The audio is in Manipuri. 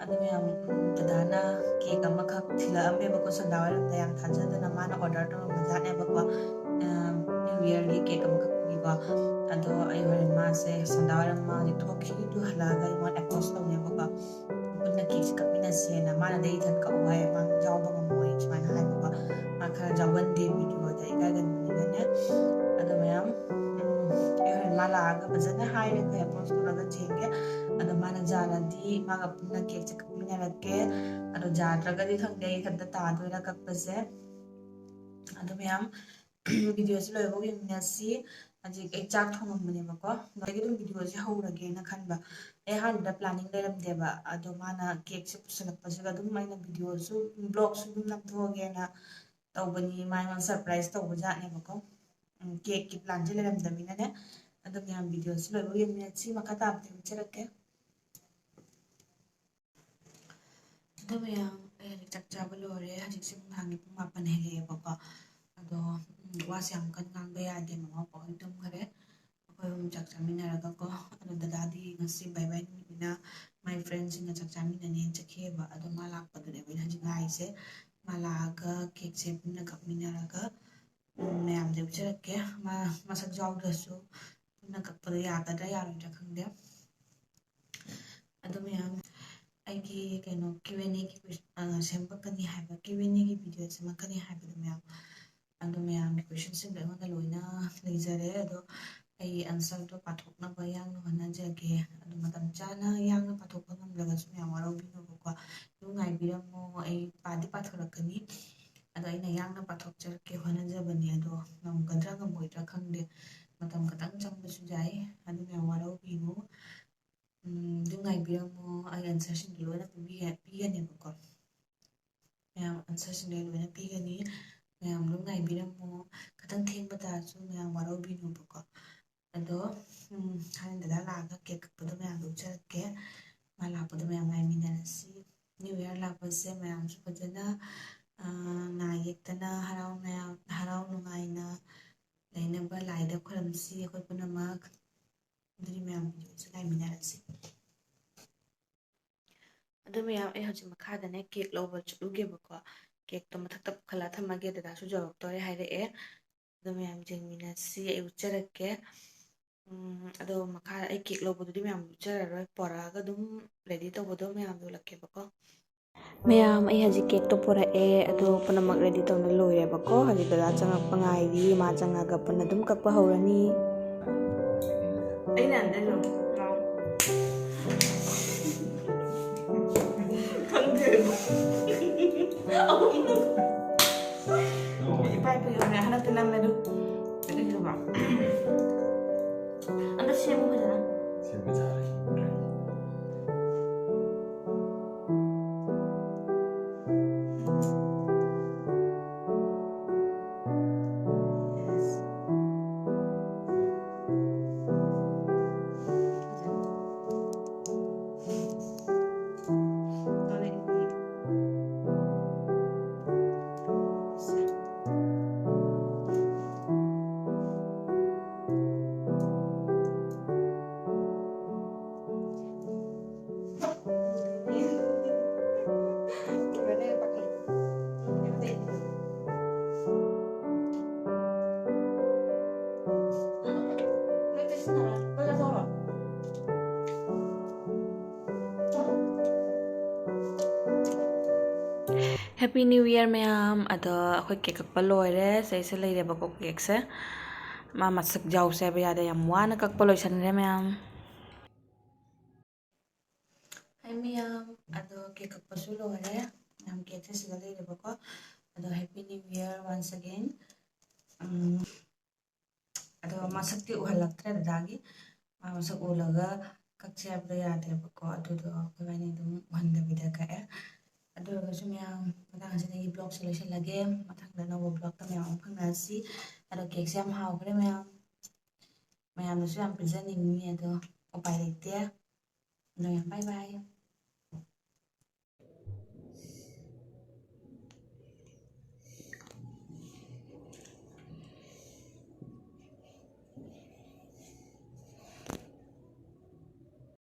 ꯑꯗꯨ ꯃꯌꯥꯝ ꯗꯗꯥꯅ ꯀꯦꯛ ꯑꯃꯈꯛ ꯊꯤꯜꯂꯛꯑꯝꯃꯦꯕꯀꯣ ꯁꯟꯗꯥꯋꯥꯏꯔꯝꯗ ꯌꯥꯝ ꯊꯥꯖꯗꯅ ꯃꯥꯅ ꯑꯣꯔꯗꯔ ꯇꯧꯔꯝꯕꯖꯥꯠꯅꯦꯕꯀꯣ ꯅ꯭ꯌꯨ ꯏꯌꯔꯒꯤ ꯀꯦꯛ ꯑꯃꯈꯛ ꯄꯤꯀꯣ ꯑꯗꯣ ꯑꯩ ꯍꯣꯔꯦꯟ ꯃꯥꯁꯦ ꯁꯟꯗꯥꯋꯥꯏꯔꯝ ꯃꯥꯁꯦ ꯊꯣꯛꯈꯤ ꯑꯗꯨ ꯍꯜꯂꯛꯑꯒ ꯑꯩꯉꯣꯟꯗ ꯑꯦꯄ꯭ꯔꯣꯆ ꯇꯧꯅꯦꯕꯀꯣ ꯄꯨꯟꯅ ꯀꯦꯛꯁꯦ ꯀꯛꯃꯤꯟꯅꯁꯦꯅ ꯃꯥꯅꯗꯤ ꯏꯊꯟ ꯀꯛꯎ ꯍꯥꯏ ꯃꯥ ꯌꯥꯎꯕ ꯉꯝꯃꯣꯏ ꯁꯨꯃꯥꯏꯅ ꯍꯥꯏꯕꯀꯣ ꯃꯥ ꯈꯔ ꯌꯥꯎꯒꯟꯗꯦ ꯚꯤꯗꯤꯑꯣꯗ ꯏꯀꯥꯏꯒꯟꯕꯅꯤꯅꯅꯦ ꯑꯗꯣ ꯃꯌꯥꯝ ꯑꯩ ꯍꯣꯔꯦꯟ ꯃꯥ ꯂꯥꯛꯑꯒ ꯐꯖꯅ ꯍꯥꯏꯔꯒ ꯑꯦꯄ꯭ꯔꯣꯆ ꯇꯧꯔꯒ ꯆꯦꯟꯒꯦ ꯑꯗꯣ ꯃꯥꯅ ꯖꯥꯔꯗꯤ ꯃꯥꯒ ꯄꯨꯟꯅ ꯀꯦꯛꯁꯦ ꯀꯛꯃꯤꯟꯅꯔꯛꯀꯦ ꯑꯗꯣ ꯖꯥꯗ꯭ꯔꯒꯗꯤ ꯈꯪꯗꯦ ꯑꯩ ꯏꯊꯟꯇ ꯇꯥꯗꯣꯏꯔꯥ ꯀꯛꯄꯁꯦ ꯑꯗꯣ ꯃꯌꯥꯝ ꯚꯤꯗꯤꯑꯣꯁꯦ ꯂꯣꯏꯐꯥꯎ ꯌꯦꯡꯃꯤꯟꯅꯁꯤ ꯍꯧꯖꯤꯛ ꯑꯩ ꯆꯥꯛ ꯊꯣꯡꯉꯝꯕꯅꯦꯕꯀꯣ ꯑꯗꯒꯤ ꯑꯗꯨꯝ ꯚꯤꯗꯤꯑꯣꯁꯦ ꯍꯧꯔꯒꯦꯅ ꯈꯟꯕ ꯑꯩ ꯑꯍꯥꯟꯕꯗ ꯄ꯭ꯂꯥꯅꯤꯡ ꯂꯩꯔꯝꯗꯦꯕ ꯑꯗꯣ ꯃꯥꯅ ꯀꯦꯛꯁꯦ ꯄꯨꯁꯜꯂꯛꯄꯁꯤꯒ ꯑꯗꯨꯝ ꯑꯩꯅ ꯚꯤꯗꯤꯑꯣꯁꯨ ꯕ꯭ꯂꯣꯒꯁꯨ ꯑꯗꯨꯝ ꯅꯝꯊꯣꯛꯑꯒꯦꯅ ꯇꯧꯕꯅꯤ ꯃꯥꯉꯣꯟꯗ ꯁꯔꯄ꯭ꯔꯥꯏꯖ ꯇꯧꯕ ꯖꯥꯠꯅꯦꯕꯀꯣ ꯀꯦꯛꯀꯤ ꯄ꯭ꯂꯥꯟꯁꯦ ꯂꯩꯔꯝꯗꯕꯅꯤꯅꯅꯦ ꯑꯗꯣ ꯃꯌꯥꯝ ꯚꯤꯗꯤꯑꯣꯁꯦ ꯂꯣꯏꯐꯥꯎ ꯌꯦꯡꯃꯤꯟꯅꯁꯤ ꯃꯈꯥ ꯇꯥꯕꯗꯤ ꯎꯠꯆꯔꯛꯀꯦ ꯑꯗꯣ ꯃꯌꯥꯝ ꯑꯩ ꯍꯧꯖꯤꯛ ꯆꯥꯛ ꯆꯥꯕ ꯂꯣꯏꯔꯦ ꯍꯧꯖꯤꯛꯁꯦ ꯅꯨꯡꯗꯥꯡꯒꯤ ꯄꯨꯡ 8 ꯍꯦꯜꯂꯛꯑꯦꯕꯀꯣ ꯑꯗꯣ ꯋꯥꯁꯦ ꯌꯥꯝ ꯀꯟꯅ ꯉꯥꯡꯕ ꯌꯥꯗꯦ ꯃꯃꯥ ꯄꯥꯍꯣꯏ ꯇꯨꯝꯈꯔꯦ ꯑꯩꯈꯣꯏ ꯑꯍꯨꯝ ꯆꯥꯛ ꯆꯥꯃꯤꯟꯅꯔꯒꯀꯣ ꯑꯗꯣ ꯗꯗꯥꯗꯤ ꯉꯁꯤ ꯕꯥꯏ ꯕꯥꯏ ꯅꯨꯃꯤꯠꯅꯤꯅ ꯃꯥꯏ ꯐ꯭ꯔꯦꯟꯁꯤꯡꯒ ꯆꯥꯛ ꯆꯥꯃꯤꯟꯅꯅꯦꯅ ꯆꯠꯈꯤꯑꯕ ꯑꯗꯣ ꯃꯥ ꯂꯥꯛꯄꯗꯨꯅꯦꯕ ꯑꯩꯅ ꯍꯧꯖꯤꯛ ꯉꯥꯏꯔꯤꯁꯦ ꯃꯥ ꯂꯥꯛꯑꯒ ꯀꯦꯛꯁꯦ ꯄꯨꯟꯅ ꯀꯛꯃꯤꯟꯅꯔꯒ ꯃꯌꯥꯝꯁꯦ ꯎꯠꯆꯔꯛꯀꯦ ꯃꯥ ꯃꯁꯛ ꯌꯥꯎꯗ꯭ꯔꯁꯨ ꯄꯨꯟꯅ ꯀꯛꯄꯗꯣ ꯌꯥꯒꯗ꯭ꯔꯥ ꯌꯥꯔꯣꯏꯗ꯭ꯔꯥ ꯈꯪꯗꯦ ꯑꯗꯣ ꯃꯌꯥꯝ ꯑꯩꯒꯤ ꯀꯩꯅꯣ Q&Aꯒꯤ ꯁꯦꯝꯃꯛꯀꯅꯤ ꯍꯥꯏꯕ Q&Aꯒꯤ ꯚꯤꯗꯤꯑꯣ ꯁꯦꯝꯃꯛꯀꯅꯤ ꯍꯥꯏꯕꯗꯣ ꯃꯌꯥꯝ ꯑꯗꯣ ꯃꯌꯥꯝꯒꯤ ꯀꯣꯏꯁꯟꯁꯤꯡꯗꯣ ꯑꯩꯉꯣꯟꯗ ꯂꯣꯏꯅ ꯂꯩꯖꯔꯦ ꯑꯗꯣ ꯑꯩ ꯑꯟꯁꯔꯗꯣ ꯄꯥꯊꯣꯛꯅꯕ ꯌꯥꯡꯅ ꯍꯣꯠꯅꯖꯒꯦ ꯑꯗꯣ ꯃꯇꯝ ꯆꯥꯅ ꯌꯥꯡꯅ ꯄꯥꯊꯣꯛꯄ ꯉꯝꯗ꯭ꯔꯒꯁꯨ ꯃꯌꯥꯝ ꯋꯥꯔꯧꯕꯤꯅꯨꯕꯀꯣ ꯑꯗꯨꯝ ꯉꯥꯏꯕꯤꯔꯝꯃꯣ ꯑꯩ ꯄꯥꯗꯤ ꯄꯥꯊꯣꯔꯛꯀꯅꯤ ꯑꯗꯣ ꯑꯩꯅ ꯌꯥꯡꯅ ꯄꯥꯊꯣꯛꯆꯔꯛꯀꯦ ꯍꯣꯠꯅꯖꯕꯅꯤ ꯑꯗꯣ ꯉꯝꯒꯗ꯭ꯔꯥ ꯉꯝꯃꯣꯏꯗ꯭ꯔꯥ ꯈꯪꯗꯦ ꯃꯇꯝ ꯈꯤꯇꯪ ꯆꯪꯕꯁꯨ ꯌꯥꯏ ꯑꯗꯨ ꯃꯌꯥꯝ ꯋꯥꯔꯧꯕꯤꯅꯨ ꯑꯗꯨꯝ ꯉꯥꯏꯕꯤꯔꯝꯃꯣ ꯑꯩ ꯑꯟꯁꯔꯁꯤꯡꯗꯣ ꯂꯣꯏꯅ ꯄꯤꯒꯅꯦꯕꯀꯣ ꯃꯌꯥꯝ ꯑꯟꯁꯔꯁꯤꯡꯗꯣ ꯂꯣꯏꯅ ꯄꯤꯒꯅꯤ ꯃꯌꯥꯝ ꯑꯗꯨꯝ ꯉꯥꯏꯕꯤꯔꯝꯃꯣ ꯈꯤꯇꯪ ꯊꯦꯡꯕ ꯇꯥꯔꯁꯨ ꯃꯌꯥꯝ ꯋꯥꯔꯧꯕꯤꯅꯨꯕꯀꯣ ꯑꯗꯣ ꯍꯣꯔꯦꯟ ꯗꯗꯥ ꯂꯥꯛꯑꯒ ꯀꯦꯛ ꯀꯛꯄꯗꯣ ꯃꯌꯥꯝꯗꯣ ꯎꯠꯆꯔꯛꯀꯦ ꯃꯥ ꯂꯥꯛꯄꯗꯣ ꯃꯌꯥꯝ ꯉꯥꯏꯃꯤꯟꯅꯔꯁꯤ ꯅ꯭ꯌꯨ ꯏꯌꯔ ꯂꯥꯛꯄꯁꯦ ꯃꯌꯥꯝꯁꯨ ꯐꯖꯅ ꯉꯥꯏ ꯌꯦꯛꯇꯅ ꯍꯔꯥꯎ ꯅꯨꯡꯉꯥꯏꯅ ꯂꯩꯅꯕ ꯂꯥꯏꯗ ꯈꯣꯏꯔꯝꯁꯤ ꯑꯩꯈꯣꯏ ꯄꯨꯝꯅꯃꯛ ꯑꯗꯨꯗꯤ ꯃꯌꯥꯝ ꯚꯤꯗꯤꯑꯣꯁꯦ ꯉꯥꯏꯃꯤꯟꯅꯔꯁꯤ ꯑꯗꯨ ꯃꯌꯥꯝ ꯑꯩ ꯍꯧꯖꯤꯛ ꯃꯈꯥꯗꯅꯦ ꯀꯦꯛ ꯂꯧꯕ ꯆꯠꯂꯨꯒꯦꯕꯀꯣ ꯀꯦꯛꯇꯣ ꯃꯊꯛꯇ ꯄꯨꯈꯠꯂ ꯊꯝꯃꯒꯦ ꯗꯗꯥꯁꯨ ꯌꯧꯔꯛꯇꯣꯔꯦ ꯍꯥꯏꯔꯛꯑꯦ ꯑꯗꯨ ꯃꯌꯥꯝ ꯌꯦꯡꯃꯤꯟꯅꯁꯤ ꯑꯩ ꯎꯠꯆꯔꯛꯀꯦ ꯑꯗꯣ ꯃꯈꯥꯗ ꯑꯩ ꯀꯦꯛ ꯂꯧꯕꯗꯨꯗꯤ ꯃꯌꯥꯝ ꯎꯠꯆꯔꯔꯣꯏ ꯄꯣꯔꯛꯑꯒ ꯑꯗꯨꯝ ꯔꯦꯗꯤ ꯇꯧꯕꯗꯣ ꯃꯌꯥꯝꯗꯣ ꯎꯠꯂꯛꯀꯦꯕꯀꯣ ꯃꯌꯥꯝ ꯑꯩ ꯍꯧꯖꯤꯛ ꯀꯦꯛꯇꯣ ꯄꯨꯔꯛꯑꯦ ꯑꯗꯣ ꯄꯨꯝꯅꯃꯛ ꯔꯦꯗꯤ ꯇꯧꯅ ꯂꯣꯏꯔꯦꯕꯀꯣ ꯍꯧꯖꯤꯛ ꯗꯗꯥ ꯆꯪꯉꯛꯄ ꯉꯥꯏꯔꯤ ꯃꯥ ꯆꯪꯉꯒ ꯄꯨꯟꯅ ꯑꯗꯨꯝ ꯀꯛꯄ ꯍꯧꯔꯅꯤ ꯑꯩꯅ ꯑꯟꯗꯔ 이빨 여기 하나 뜰라면은 이렇게 들어봐. 안돼 시험 보잖아. 시험이 잘해. 그래. Happy New Year ꯃꯌꯥꯝ ꯑꯗꯣ ꯑꯩꯈꯣꯏ ꯀꯦꯛ ꯀꯛꯄ ꯂꯣꯏꯔꯦ ꯁꯤꯁꯦ ꯂꯩꯔꯦꯕꯀꯣ ꯀꯦꯛꯁꯦ ꯃꯥ ꯃꯁꯛ ꯌꯥꯎꯁꯦ ꯍꯥꯏꯕ ꯌꯥꯗꯦ ꯌꯥꯝ ꯋꯥꯅ ꯀꯛꯄ ꯂꯣꯏꯁꯟꯈ꯭ꯔꯦ ꯃꯌꯥꯝ ꯍꯥꯏ ꯃꯌꯥꯝ ꯑꯗꯣ ꯀꯦꯛ ꯀꯛꯄꯁꯨ ꯂꯣꯏꯔꯦ ꯃꯌꯥꯝ ꯀꯦꯛꯁꯦ ꯁꯤꯗ ꯂꯩꯔꯦꯕꯀꯣ ꯑꯗꯣ Happy New Year once again ꯑꯗꯣ ꯃꯁꯛꯇꯤ ꯎꯍꯜꯂꯛꯇ꯭ꯔꯦ ꯗꯗꯥꯒꯤ ꯃꯥ ꯃꯁꯛ ꯎꯍꯜꯂꯒ ꯀꯛꯁꯦ ꯍꯥꯏꯕꯗꯣ ꯌꯥꯗꯦꯕꯀꯣ ꯑꯗꯨꯗꯣ ꯑꯩꯈꯣꯏꯕꯥꯅꯤ ꯑꯗꯨꯝ ꯎꯍꯟꯗꯕꯤꯗ ꯀꯛꯑꯦ ꯑꯗꯨ ꯑꯣꯏꯔꯒꯁꯨ ꯃꯌꯥꯝ ꯃꯇꯥꯡ ꯑꯁꯤꯗꯒꯤ ꯕ꯭ꯂꯣꯒꯁꯦ ꯂꯣꯏꯁꯤꯜꯂꯒꯦ ꯃꯊꯪꯗ ꯑꯅꯧꯕ ꯕ꯭ꯂꯣꯒꯇ ꯃꯌꯥꯝ ꯑꯃꯨꯛ ꯐꯪꯅꯔꯁꯤ ꯑꯗꯣ ꯀꯦꯛꯁꯦ ꯌꯥꯝ ꯍꯥꯎꯈ꯭ꯔꯦ ꯃꯌꯥꯝꯅꯁꯨ ꯌꯥꯝ ꯄꯤꯖꯅꯤꯡꯉꯤ ꯑꯗꯣ ꯎꯄꯥꯏ ꯂꯩꯇꯦ ꯑꯗꯣ ꯌꯥꯝ ꯕꯥꯏ ꯕꯥꯏ